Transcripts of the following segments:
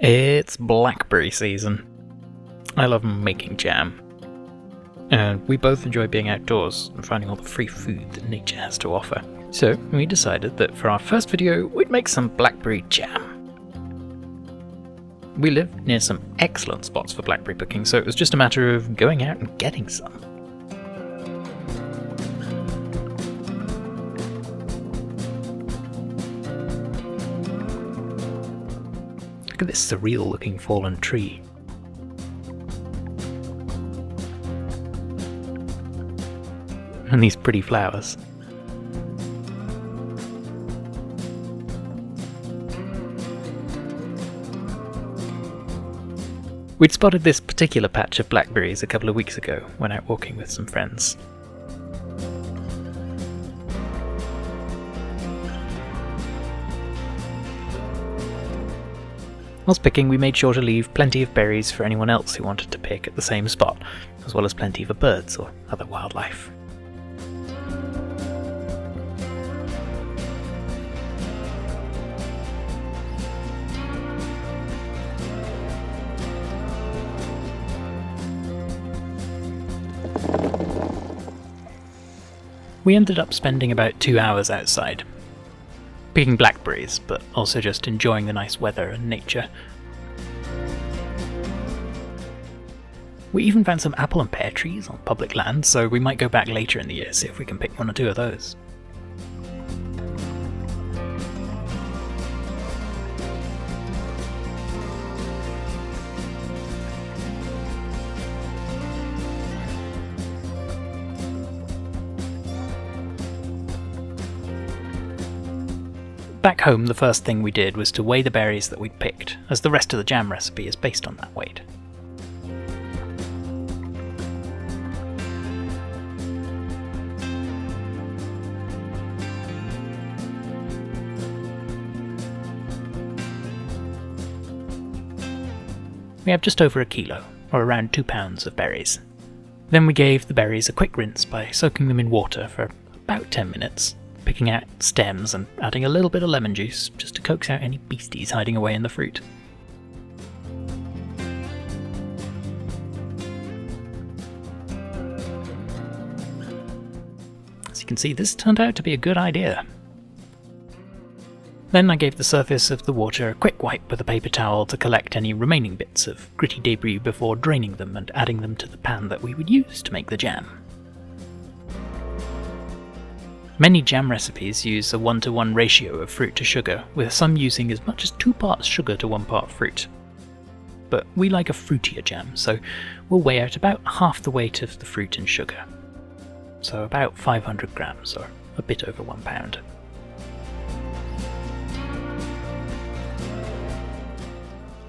It's blackberry season. I love making jam. And we both enjoy being outdoors and finding all the free food that nature has to offer. So we decided that for our first video, we'd make some blackberry jam. We live near some excellent spots for blackberry picking, so it was just a matter of going out and getting some. Look at this surreal looking fallen tree. And these pretty flowers. We'd spotted this particular patch of blackberries a couple of weeks ago when out walking with some friends. Whilst picking, we made sure to leave plenty of berries for anyone else who wanted to pick at the same spot, as well as plenty for birds or other wildlife. We ended up spending about 2 hours outside, picking blackberries, but also just enjoying the nice weather and nature. We even found some apple and pear trees on public land, so we might go back later in the year, see if we can pick 1 or 2 of those. Back home, the first thing we did was to weigh the berries that we'd picked, as the rest of the jam recipe is based on that weight. We have just over 1 kilo, or around 2 pounds of berries. Then we gave the berries a quick rinse by soaking them in water for about 10 minutes. Picking out stems and adding a little bit of lemon juice just to coax out any beasties hiding away in the fruit. As you can see, this turned out to be a good idea. Then I gave the surface of the water a quick wipe with a paper towel to collect any remaining bits of gritty debris before draining them and adding them to the pan that we would use to make the jam. Many jam recipes use a 1-to-1 ratio of fruit to sugar, with some using as much as 2 parts sugar to 1 part fruit. But we like a fruitier jam, so we'll weigh out about half the weight of the fruit and sugar. So about 500 grams, or a bit over 1 pound.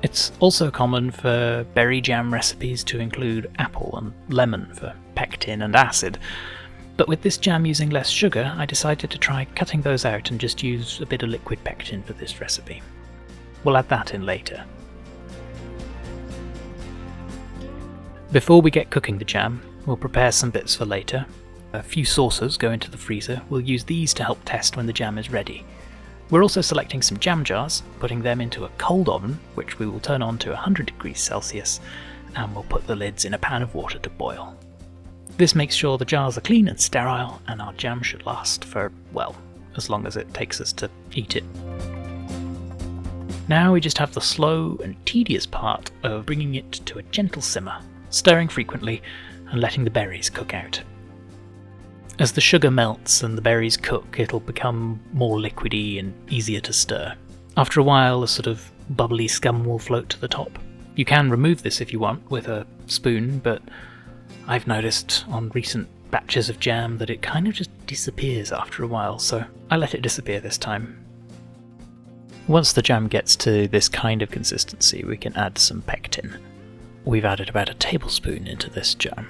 It's also common for berry jam recipes to include apple and lemon for pectin and acid. But with this jam using less sugar, I decided to try cutting those out and just use a bit of liquid pectin for this recipe. We'll add that in later. Before we get cooking the jam, we'll prepare some bits for later. A few saucers go into the freezer. We'll use these to help test when the jam is ready. We're also selecting some jam jars, putting them into a cold oven, which we will turn on to 100 degrees Celsius, and we'll put the lids in a pan of water to boil. This makes sure the jars are clean and sterile, and our jam should last for, well, as long as it takes us to eat it. Now we just have the slow and tedious part of bringing it to a gentle simmer, stirring frequently and letting the berries cook out. As the sugar melts and the berries cook, it'll become more liquidy and easier to stir. After a while, a sort of bubbly scum will float to the top. You can remove this if you want with a spoon, but I've noticed on recent batches of jam that it kind of just disappears after a while, so I let it disappear this time. Once the jam gets to this kind of consistency, we can add some pectin. We've added about 1 tablespoon into this jam.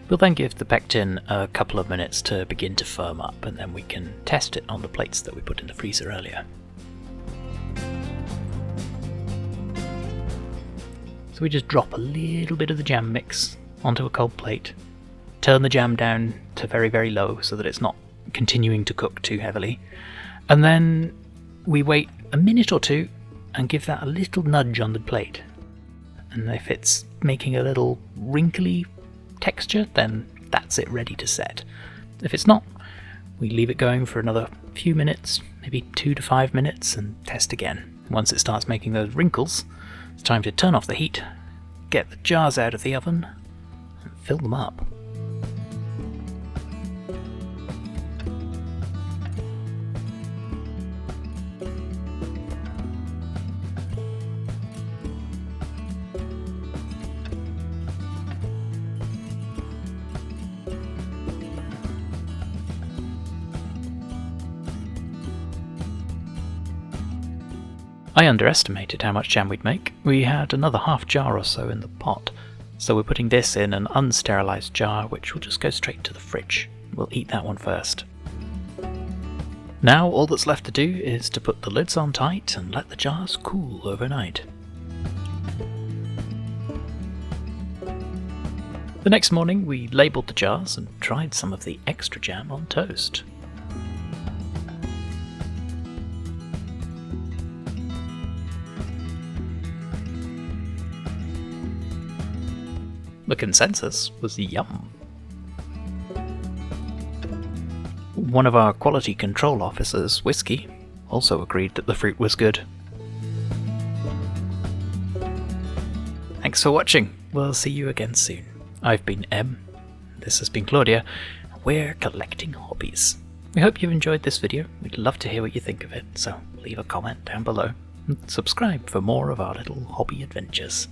We'll then give the pectin a couple of minutes to begin to firm up, and then we can test it on the plates that we put in the freezer earlier. So we just drop a little bit of the jam mix onto a cold plate, turn the jam down to very, very low so that it's not continuing to cook too heavily, and then we wait a minute or two and give that a little nudge on the plate. And if it's making a little wrinkly texture, then that's it ready to set. If it's not, we leave it going for another few minutes, maybe 2 to 5 minutes, and test again. Once it starts making those wrinkles, it's time to turn off the heat, get the jars out of the oven, and fill them up. I underestimated how much jam we'd make. We had another half jar or so in the pot, so we're putting this in an unsterilised jar which will just go straight to the fridge. We'll eat that one first. Now all that's left to do is to put the lids on tight and let the jars cool overnight. The next morning we labelled the jars and tried some of the extra jam on toast. The consensus was yum. One of our quality control officers, Whiskey, also agreed that the fruit was good. Thanks for watching. We'll see you again soon. I've been Em. This has been Claudia. We're collecting hobbies. We hope you've enjoyed this video. We'd love to hear what you think of it, so leave a comment down below and subscribe for more of our little hobby adventures.